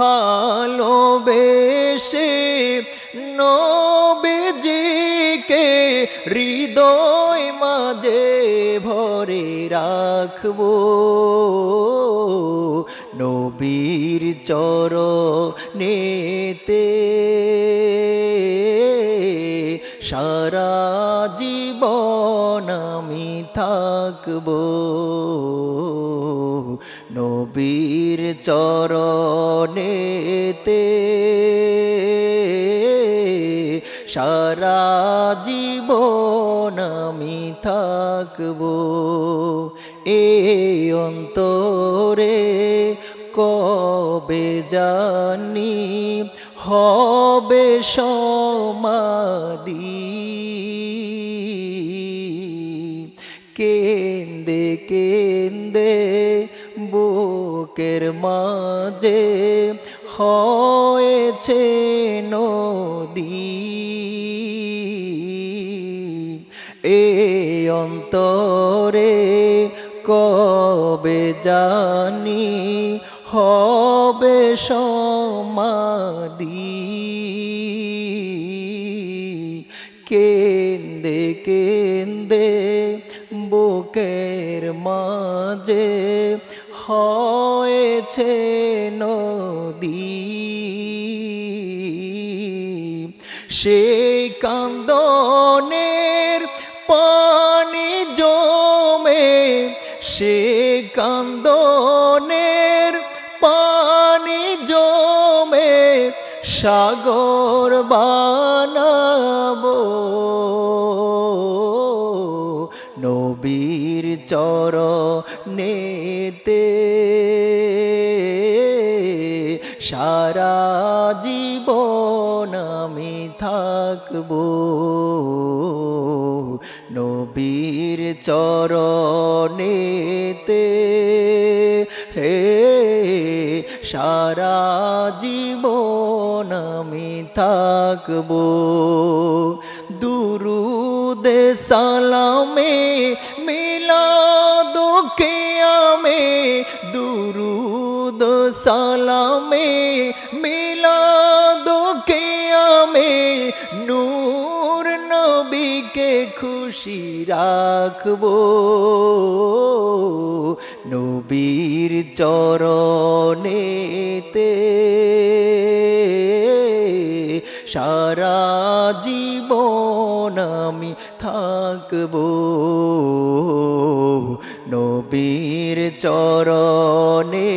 ভালোবেসে নবীজিকে হৃদয় মাঝে ভরে রাখবো, নবীর চরণেতে সারা জীবন আমি থাকবো, নবীর চরণেতে সারা জীবন আমি থাকবো। এই অন্তরে কবে জানি হবে সমাধি, কেন্দে কেন্দে বুকের মাঝে হয়েছে নদী। এই অন্তরে কবে জানি হবে সমাধি, কেন্দে কেন্দে বুকের মাঝে হয়েছে নদী। সেই কান্দনের পানি জমে, সে কান্দনের পানি জমে সাগর বানাবো, নবীর চরণেতে সারা জীবন আমি থাকবো, নবীর চরণেতে হে সারা জীবন আমি থাকবো। দুরুদে সালামে মিলাদ কিয়ামে, দুরুদ সালামে মিলাদ কিয়ামে নূর নবীকে খুশি রাখবো, নবীর চরণেতে সারা জীবন আমি থাকবো, নবীর চরণেতে